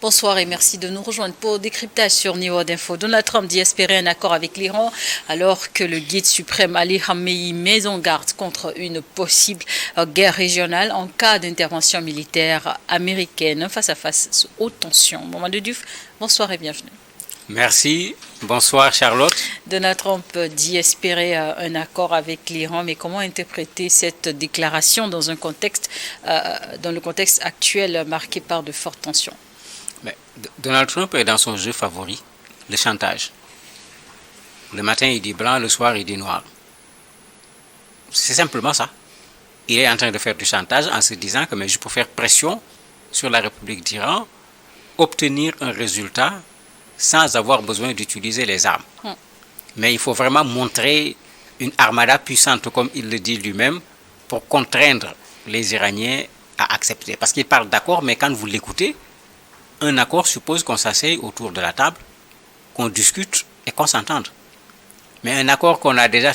Bonsoir et merci de nous rejoindre pour décryptage sur Niveau d'Info. Donald Trump dit espérer un accord avec l'Iran alors que le guide suprême Ali Khamenei met en garde contre une possible guerre régionale en cas d'intervention militaire américaine face à face aux tensions. Mamadou Diouf, bonsoir et bienvenue. Merci. Bonsoir Charlotte. Donald Trump dit espérer un accord avec l'Iran, mais comment interpréter cette déclaration dans le contexte actuel marqué par de fortes tensions? Mais Donald Trump est dans son jeu favori, le chantage. Le matin il dit blanc, le soir il dit noir. C'est simplement ça. Il est en train de faire du chantage en se disant que je peux faire pression sur la République d'Iran, obtenir un résultat sans avoir besoin d'utiliser les armes. Mais il faut vraiment montrer une armada puissante, comme il le dit lui-même, pour contraindre les Iraniens à accepter. Parce qu'il parle d'accord, mais quand vous l'écoutez, un accord suppose qu'on s'asseye autour de la table, qu'on discute et qu'on s'entende. Mais un accord qu'on a déjà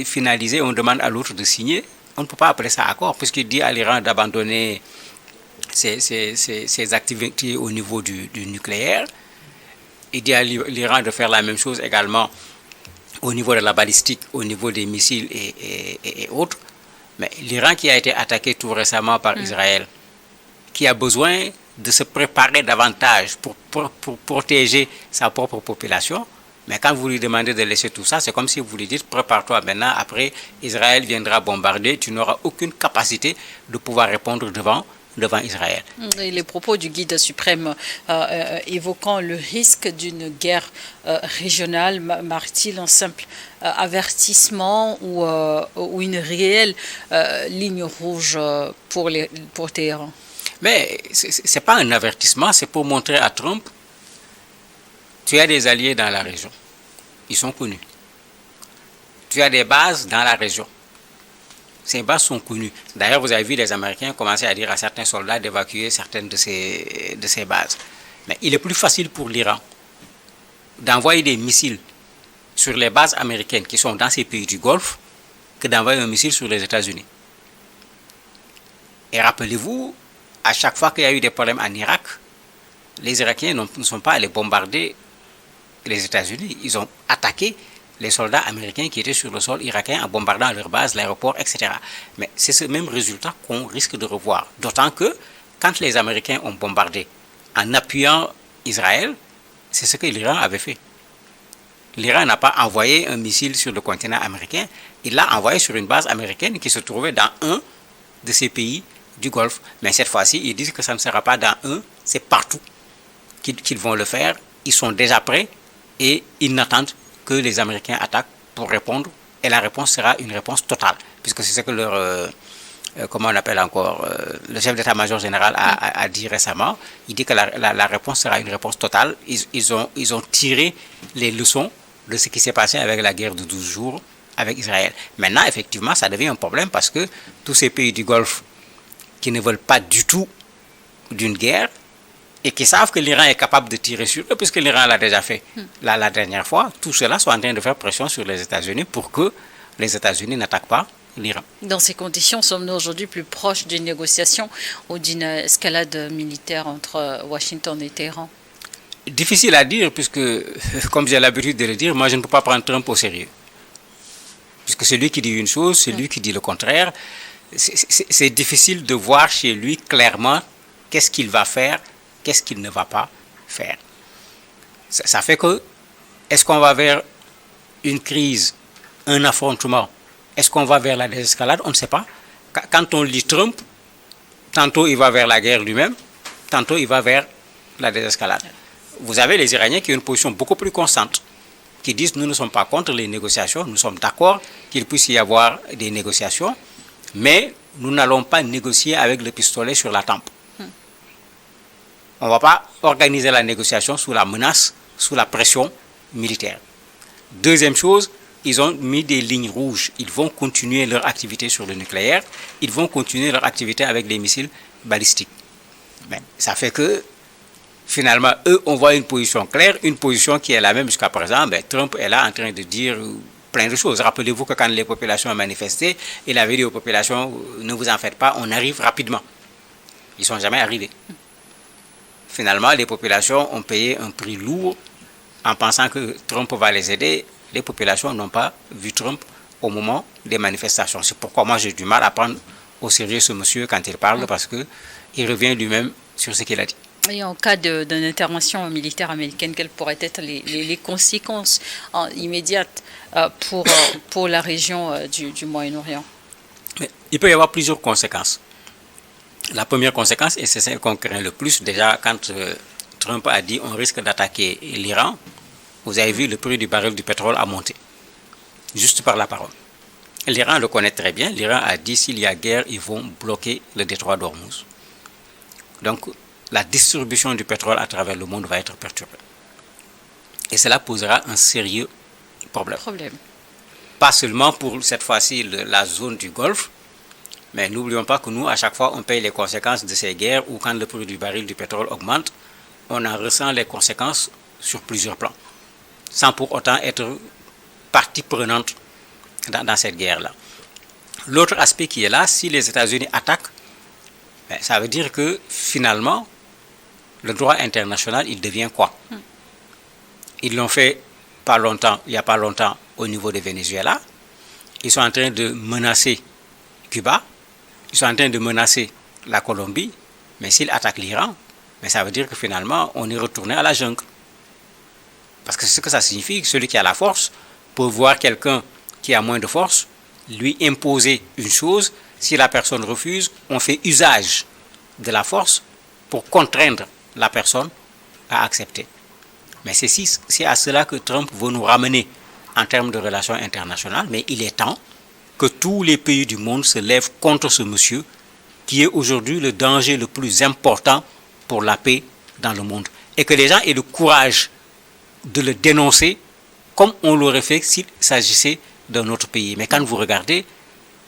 finalisé, on demande à l'autre de signer, on ne peut pas appeler ça accord, puisqu'il dit à l'Iran d'abandonner ses activités au niveau du nucléaire. Il dit à l'Iran de faire la même chose également au niveau de la balistique, au niveau des missiles et autres. Mais l'Iran qui a été attaqué tout récemment par Israël, qui a besoin de se préparer davantage pour protéger sa propre population. Mais quand vous lui demandez de laisser tout ça, c'est comme si vous lui dites prépare-toi maintenant, après Israël viendra bombarder, tu n'auras aucune capacité de pouvoir répondre devant Israël. Et les propos du guide suprême évoquant le risque d'une guerre régionale, marque-t-il un simple avertissement ou une réelle ligne rouge pour Téhéran? Mais ce n'est pas un avertissement, c'est pour montrer à Trump, tu as des alliés dans la région, ils sont connus. Tu as des bases dans la région. Ces bases sont connues. D'ailleurs, vous avez vu les Américains commencer à dire à certains soldats d'évacuer certaines de ces bases. Mais il est plus facile pour l'Iran d'envoyer des missiles sur les bases américaines qui sont dans ces pays du Golfe que d'envoyer un missile sur les États-Unis. Et rappelez-vous, à chaque fois qu'il y a eu des problèmes en Irak, les Irakiens ne sont pas allés bombarder les États-Unis. Ils ont attaqué les soldats américains qui étaient sur le sol irakien en bombardant leur base, l'aéroport, etc. Mais c'est ce même résultat qu'on risque de revoir. D'autant que quand les Américains ont bombardé en appuyant Israël, c'est ce que l'Iran avait fait. L'Iran n'a pas envoyé un missile sur le continent américain, il l'a envoyé sur une base américaine qui se trouvait dans un de ces pays du Golfe. Mais cette fois-ci, ils disent que ça ne sera pas dans un, c'est partout qu'ils vont le faire. Ils sont déjà prêts et ils n'attendent que les Américains attaquent pour répondre, et la réponse sera une réponse totale, puisque c'est ce que leur, comment on appelle encore, le chef d'état-major général a dit récemment. Il dit que la réponse sera une réponse totale. Ils ont tiré les leçons de ce qui s'est passé avec la guerre de 12 jours avec Israël. Maintenant, effectivement, ça devient un problème parce que tous ces pays du Golfe qui ne veulent pas du tout d'une guerre, et qui savent que l'Iran est capable de tirer sur eux, puisque l'Iran l'a déjà fait la dernière fois, tout cela sont en train de faire pression sur les États-Unis pour que les États-Unis n'attaquent pas l'Iran. Dans ces conditions, sommes-nous aujourd'hui plus proches d'une négociation ou d'une escalade militaire entre Washington et Téhéran? Difficile à dire, puisque, comme j'ai l'habitude de le dire, moi je ne peux pas prendre Trump au sérieux. Puisque c'est lui qui dit une chose, c'est lui qui dit le contraire. C'est difficile de voir chez lui clairement qu'est-ce qu'il va faire, qu'est-ce qu'il ne va pas faire. Ça fait que, est-ce qu'on va vers une crise, un affrontement? Est-ce qu'on va vers la désescalade? On ne sait pas. Quand on lit Trump, tantôt il va vers la guerre lui-même, tantôt il va vers la désescalade. Vous avez les Iraniens qui ont une position beaucoup plus constante, qui disent nous ne sommes pas contre les négociations, nous sommes d'accord qu'il puisse y avoir des négociations, mais nous n'allons pas négocier avec le pistolet sur la tempe. On ne va pas organiser la négociation sous la menace, sous la pression militaire. Deuxième chose, ils ont mis des lignes rouges. Ils vont continuer leur activité sur le nucléaire. Ils vont continuer leur activité avec les missiles balistiques. Mais ça fait que, finalement, eux, on voit une position claire, une position qui est la même jusqu'à présent. Trump est là en train de dire plein de choses. Rappelez-vous que quand les populations ont manifesté, il avait dit aux populations, ne vous en faites pas, on arrive rapidement. Ils ne sont jamais arrivés. finalement, les populations ont payé un prix lourd en pensant que Trump va les aider. Les populations n'ont pas vu Trump au moment des manifestations. C'est pourquoi moi j'ai du mal à prendre au sérieux ce monsieur quand il parle, parce qu'il revient lui-même sur ce qu'il a dit. Et en cas d'une intervention militaire américaine, quelles pourraient être les conséquences immédiates pour la région du Moyen-Orient? Il peut y avoir plusieurs conséquences. La première conséquence, et c'est celle qu'on craint le plus, déjà quand Trump a dit on risque d'attaquer l'Iran, vous avez vu le prix du baril du pétrole a monté, juste par la parole. L'Iran le connaît très bien. L'Iran a dit s'il y a guerre, ils vont bloquer le détroit d'Ormuz. Donc, la distribution du pétrole à travers le monde va être perturbée. Et cela posera un sérieux problème. Pas seulement pour cette fois-ci la zone du Golfe, mais n'oublions pas que nous, à chaque fois, on paye les conséquences de ces guerres, ou quand le prix du baril du pétrole augmente, on en ressent les conséquences sur plusieurs plans, sans pour autant être partie prenante dans cette guerre-là. L'autre aspect qui est là, si les États-Unis attaquent, ça veut dire que finalement, le droit international, il devient quoi? Ils l'ont fait il n'y a pas longtemps au niveau de Venezuela. Ils sont en train de menacer Cuba. Ils sont en train de menacer la Colombie. Mais s'ils attaquent l'Iran, ça veut dire que finalement, on est retourné à la jungle. Parce que c'est ce que ça signifie, celui qui a la force peut voir quelqu'un qui a moins de force, lui imposer une chose. Si la personne refuse, on fait usage de la force pour contraindre la personne à accepter. Mais c'est à cela que Trump veut nous ramener en termes de relations internationales. Mais il est temps que tous les pays du monde se lèvent contre ce monsieur qui est aujourd'hui le danger le plus important pour la paix dans le monde. Et que les gens aient le courage de le dénoncer comme on l'aurait fait s'il s'agissait d'un autre pays. Mais quand vous regardez,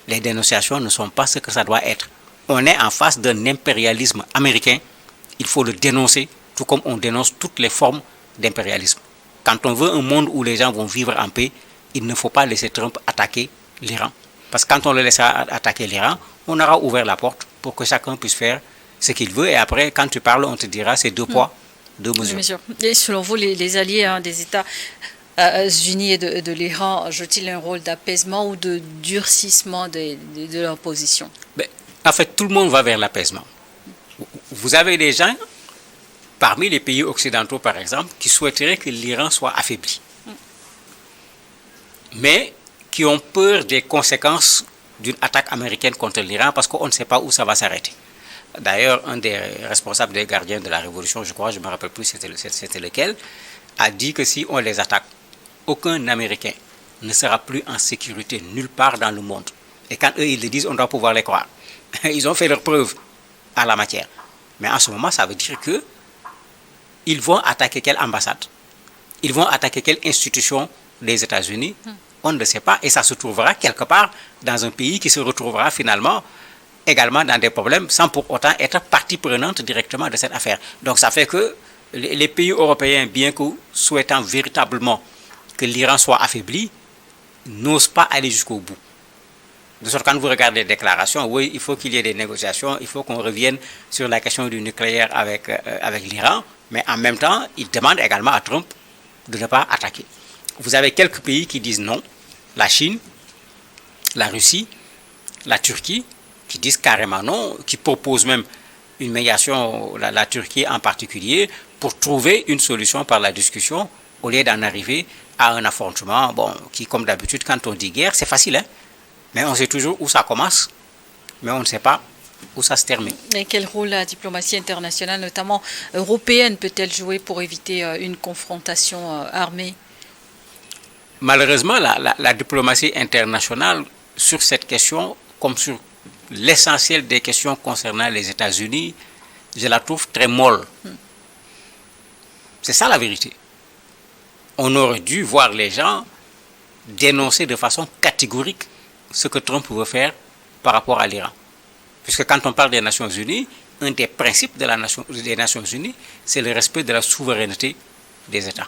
les dénonciations ne sont pas ce que ça doit être. On est en face d'un impérialisme américain. Il faut le dénoncer, tout comme on dénonce toutes les formes d'impérialisme. Quand on veut un monde où les gens vont vivre en paix, il ne faut pas laisser Trump attaquer l'Iran. Parce que quand on le laissera attaquer l'Iran, on aura ouvert la porte pour que chacun puisse faire ce qu'il veut. Et après, quand tu parles, on te dira c'est 2 poids, 2 mesures. Et selon vous, les alliés des États-Unis et de l'Iran jouent-ils un rôle d'apaisement ou de durcissement de leur position? En fait, tout le monde va vers l'apaisement. Vous avez des gens, parmi les pays occidentaux par exemple, qui souhaiteraient que l'Iran soit affaibli. Mais qui ont peur des conséquences d'une attaque américaine contre l'Iran parce qu'on ne sait pas où ça va s'arrêter. D'ailleurs, un des responsables des gardiens de la Révolution, je crois, je ne me rappelle plus c'était lequel, a dit que si on les attaque, aucun Américain ne sera plus en sécurité nulle part dans le monde. Et quand eux, ils le disent, on doit pouvoir les croire. Ils ont fait leurs preuves à la matière. Mais en ce moment, ça veut dire que ils vont attaquer quelle ambassade? Ils vont attaquer quelle institution des États-Unis? On ne le sait pas. Et ça se trouvera quelque part dans un pays qui se retrouvera finalement également dans des problèmes sans pour autant être partie prenante directement de cette affaire. Donc ça fait que les pays européens, bien que souhaitant véritablement que l'Iran soit affaibli, n'osent pas aller jusqu'au bout. De sorte que quand vous regardez les déclarations, oui, il faut qu'il y ait des négociations, il faut qu'on revienne sur la question du nucléaire avec l'Iran, mais en même temps, ils demandent également à Trump de ne pas attaquer. Vous avez quelques pays qui disent non, la Chine, la Russie, la Turquie, qui disent carrément non, qui proposent même une médiation, la Turquie en particulier, pour trouver une solution par la discussion, au lieu d'en arriver à un affrontement, qui comme d'habitude, quand on dit guerre, c'est facile, mais on sait toujours où ça commence, mais on ne sait pas où ça se termine. Et quel rôle la diplomatie internationale, notamment européenne, peut-elle jouer pour éviter une confrontation armée? Malheureusement, la diplomatie internationale, sur cette question, comme sur l'essentiel des questions concernant les États-Unis, je la trouve très molle. C'est ça la vérité. On aurait dû voir les gens dénoncer de façon catégorique ce que Trump veut faire par rapport à l'Iran. Puisque quand on parle des Nations Unies, un des principes des Nations Unies, c'est le respect de la souveraineté des États.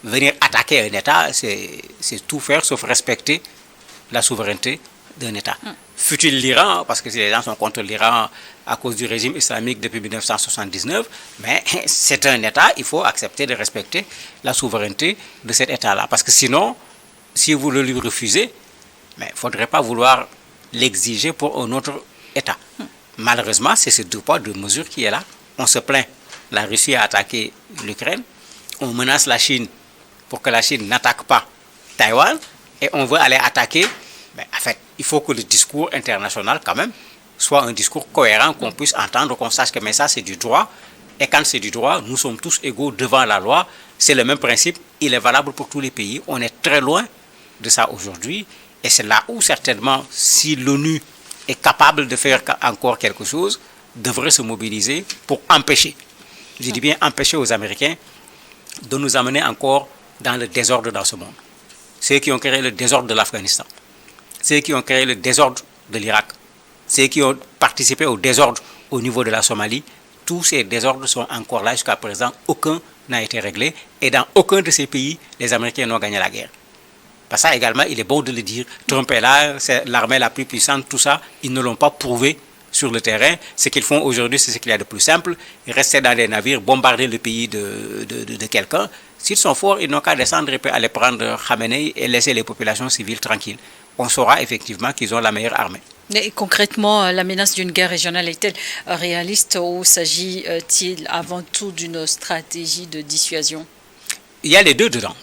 Venir attaquer un État, c'est tout faire sauf respecter la souveraineté d'un État. Fut-il l'Iran, parce que les gens sont contre l'Iran à cause du régime islamique depuis 1979, mais c'est un État, il faut accepter de respecter la souveraineté de cet État-là. Parce que sinon, si vous le lui refusez, il ne faudrait pas vouloir l'exiger pour un autre État. Malheureusement, c'est ce deux poids, deux mesures qui est là. On se plaint, la Russie a attaqué l'Ukraine, on menace la Chine pour que la Chine n'attaque pas Taïwan, et on veut aller attaquer. Mais en fait, il faut que le discours international, quand même, soit un discours cohérent, qu'on puisse entendre, qu'on sache que mais ça, c'est du droit. Et quand c'est du droit, nous sommes tous égaux devant la loi. C'est le même principe, il est valable pour tous les pays. On est très loin de ça aujourd'hui. Et c'est là où, certainement, si l'ONU est capable de faire encore quelque chose, devrait se mobiliser pour empêcher, je dis bien empêcher aux Américains de nous amener encore dans le désordre dans ce monde. Ceux qui ont créé le désordre de l'Afghanistan, ceux qui ont créé le désordre de l'Irak, ceux qui ont participé au désordre au niveau de la Somalie, tous ces désordres sont encore là jusqu'à présent. Aucun n'a été réglé. Et dans aucun de ces pays, les Américains n'ont gagné la guerre. Parce que ça également, il est bon de le dire. Trump est là, c'est l'armée la plus puissante, tout ça. Ils ne l'ont pas prouvé sur le terrain. Ce qu'ils font aujourd'hui, c'est ce qu'il y a de plus simple. Rester dans des navires, bombarder le pays de quelqu'un. S'ils sont forts, ils n'ont qu'à descendre et aller prendre Khamenei et laisser les populations civiles tranquilles. On saura effectivement qu'ils ont la meilleure armée. Et concrètement, la menace d'une guerre régionale est-elle réaliste ou s'agit-il avant tout d'une stratégie de dissuasion? Il y a les deux dedans.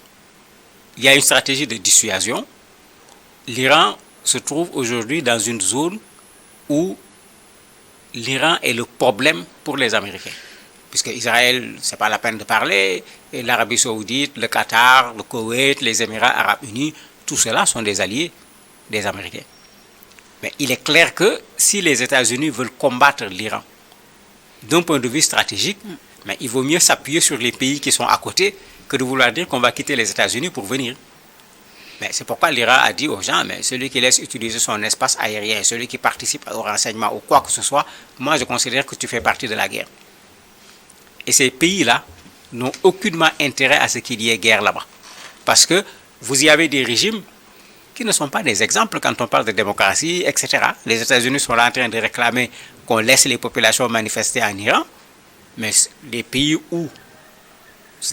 Il y a une stratégie de dissuasion. L'Iran se trouve aujourd'hui dans une zone où l'Iran est le problème pour les Américains. Puisque Israël, ce n'est pas la peine de parler, et l'Arabie Saoudite, le Qatar, le Koweït, les Émirats Arabes Unis, tout cela sont des alliés des Américains. Mais il est clair que si les États-Unis veulent combattre l'Iran d'un point de vue stratégique, mais il vaut mieux s'appuyer sur les pays qui sont à côté que de vouloir dire qu'on va quitter les États-Unis pour venir. Mais c'est pourquoi l'Iran a dit aux gens, mais celui qui laisse utiliser son espace aérien, celui qui participe au renseignement ou quoi que ce soit, moi je considère que tu fais partie de la guerre. Et ces pays-là n'ont aucunement intérêt à ce qu'il y ait guerre là-bas. Parce que vous y avez des régimes qui ne sont pas des exemples quand on parle de démocratie, etc. Les États-Unis sont là en train de réclamer qu'on laisse les populations manifester en Iran, mais les pays où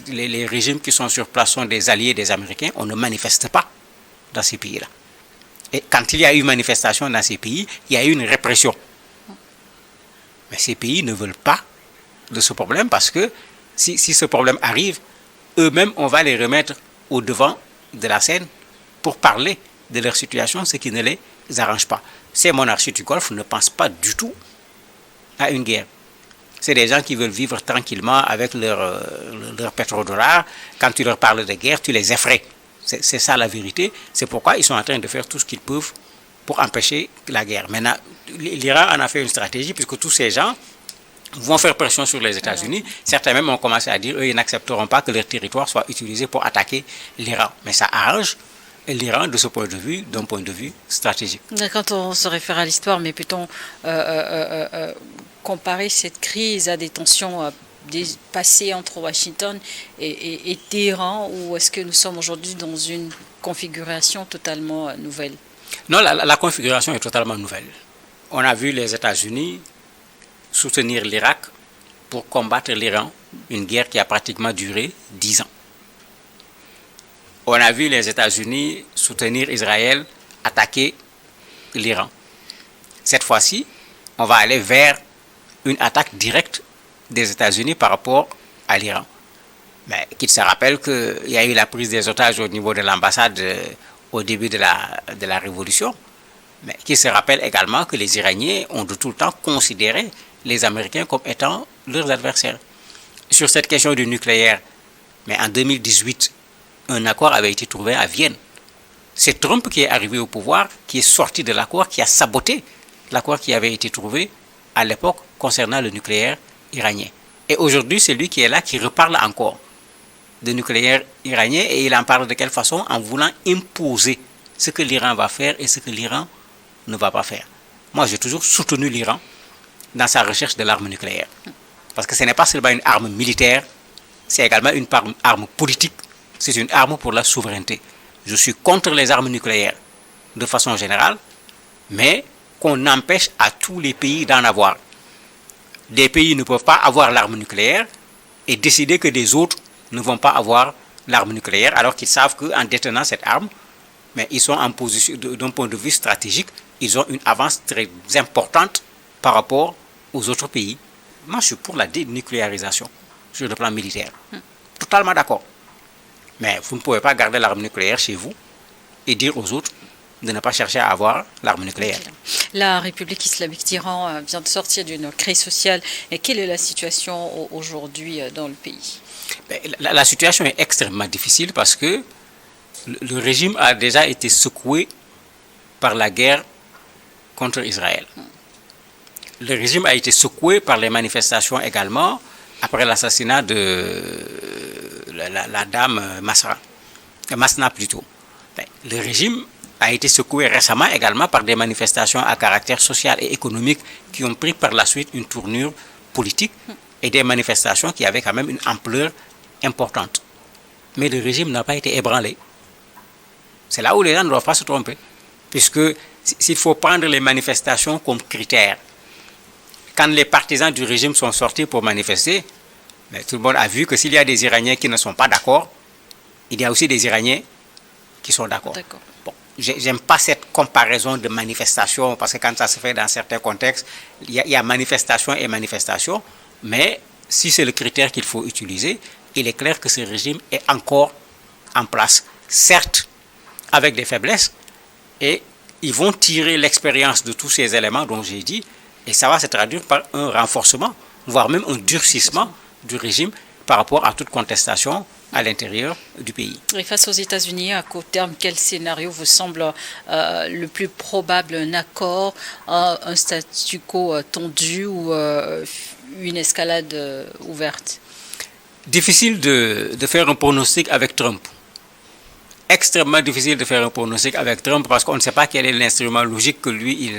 les régimes qui sont sur place sont des alliés des Américains, on ne manifeste pas dans ces pays-là. Et quand il y a eu manifestation dans ces pays, il y a eu une répression. Mais ces pays ne veulent pas de ce problème parce que si ce problème arrive, eux-mêmes, on va les remettre au devant de la scène pour parler de leur situation, ce qui ne les arrange pas. Ces monarchies du Golfe ne pensent pas du tout à une guerre. C'est des gens qui veulent vivre tranquillement avec leur pétrodollar. Quand tu leur parles de guerre, tu les effraies. C'est ça la vérité. C'est pourquoi ils sont en train de faire tout ce qu'ils peuvent pour empêcher la guerre. Maintenant, l'Iran en a fait une stratégie puisque tous ces gens vont faire pression sur les États-Unis. Certains même ont commencé à dire qu'ils n'accepteront pas que leur territoire soit utilisé pour attaquer l'Iran. Mais ça arrange l'Iran de ce point de vue, d'un point de vue stratégique. Quand on se réfère à l'histoire, mais peut-on comparer cette crise à des tensions passées entre Washington et Téhéran, ou est-ce que nous sommes aujourd'hui dans une configuration totalement nouvelle? Non, la configuration est totalement nouvelle. On a vu les États-Unis soutenir l'Irak pour combattre l'Iran, une guerre qui a pratiquement duré 10 ans. On a vu les États-Unis soutenir Israël, attaquer l'Iran. Cette fois-ci, on va aller vers une attaque directe des États-Unis par rapport à l'Iran. Mais qu'il se rappelle qu'il y a eu la prise des otages au niveau de l'ambassade au début de la Révolution. Mais qu'il se rappelle également que les Iraniens ont de tout le temps considéré les Américains comme étant leurs adversaires. Sur cette question du nucléaire, mais en 2018, un accord avait été trouvé à Vienne. C'est Trump qui est arrivé au pouvoir, qui est sorti de l'accord, qui a saboté l'accord qui avait été trouvé à l'époque concernant le nucléaire iranien. Et aujourd'hui, c'est lui qui est là, qui reparle encore de nucléaire iranien, et il en parle de quelle façon? En voulant imposer ce que l'Iran va faire et ce que l'Iran ne va pas faire. Moi, j'ai toujours soutenu l'Iran dans sa recherche de l'arme nucléaire. Parce que ce n'est pas seulement une arme militaire, c'est également une arme politique, c'est une arme pour la souveraineté. Je suis contre les armes nucléaires de façon générale, mais qu'on empêche à tous les pays d'en avoir. Des pays ne peuvent pas avoir l'arme nucléaire et décider que des autres ne vont pas avoir l'arme nucléaire, alors qu'ils savent qu'en détenant cette arme, mais ils sont en position, d'un point de vue stratégique, ils ont une avance très importante par rapport aux autres pays. Moi, je suis pour la dénucléarisation sur le plan militaire. Totalement d'accord. Mais vous ne pouvez pas garder l'arme nucléaire chez vous et dire aux autres de ne pas chercher à avoir l'arme nucléaire. La République islamique d'Iran vient de sortir d'une crise sociale. Et quelle est la situation aujourd'hui dans le pays? La situation est extrêmement difficile parce que le régime a déjà été secoué par la guerre contre Israël. Le régime a été secoué par les manifestations également après l'assassinat de la dame Masna plutôt. Le régime a été secoué récemment également par des manifestations à caractère social et économique qui ont pris par la suite une tournure politique et des manifestations qui avaient quand même une ampleur importante. Mais le régime n'a pas été ébranlé. C'est là où les gens ne doivent pas se tromper. Puisque s'il faut prendre les manifestations comme critère, quand les partisans du régime sont sortis pour manifester, mais tout le monde a vu que s'il y a des Iraniens qui ne sont pas d'accord, il y a aussi des Iraniens qui sont d'accord. Bon, j'aime pas cette comparaison de manifestation, parce que quand ça se fait dans certains contextes, il y a manifestation et manifestation, mais si c'est le critère qu'il faut utiliser, il est clair que ce régime est encore en place, certes avec des faiblesses, et ils vont tirer l'expérience de tous ces éléments dont j'ai dit, et ça va se traduire par un renforcement, voire même un durcissement du régime par rapport à toute contestation à l'intérieur du pays. Et face aux États-Unis, à court terme, quel scénario vous semble le plus probable? Un accord, un statu quo tendu ou une escalade ouverte? Difficile de faire un pronostic avec Trump. Extrêmement difficile de faire un pronostic avec Trump parce qu'on ne sait pas quel est l'instrument logique que lui,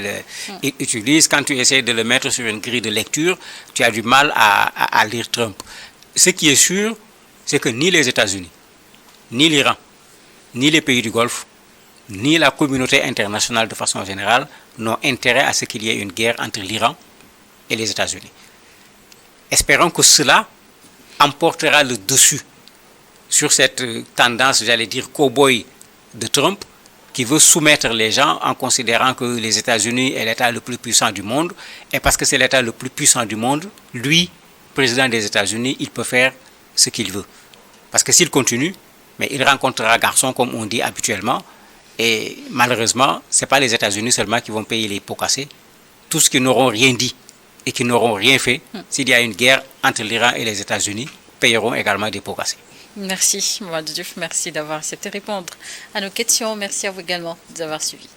il utilise. Quand tu essaies de le mettre sur une grille de lecture, tu as du mal à lire Trump. Ce qui est sûr, c'est que ni les États-Unis, ni l'Iran, ni les pays du Golfe, ni la communauté internationale de façon générale n'ont intérêt à ce qu'il y ait une guerre entre l'Iran et les États-Unis. Espérons que cela emportera le dessus sur cette tendance, j'allais dire, cow-boy de Trump, qui veut soumettre les gens en considérant que les États-Unis est l'État le plus puissant du monde. Et parce que c'est l'État le plus puissant du monde, lui, président des États-Unis, il peut faire ce qu'il veut. Parce que s'il continue, mais il rencontrera garçon, comme on dit habituellement. Et malheureusement, ce n'est pas les États-Unis seulement qui vont payer les pots cassés. Tous ceux qui n'auront rien dit et qui n'auront rien fait, s'il y a une guerre entre l'Iran et les États-Unis, paieront également des pots cassés. Merci, Mamadou Diouf. Merci d'avoir accepté de répondre à nos questions. Merci à vous également d'avoir suivi.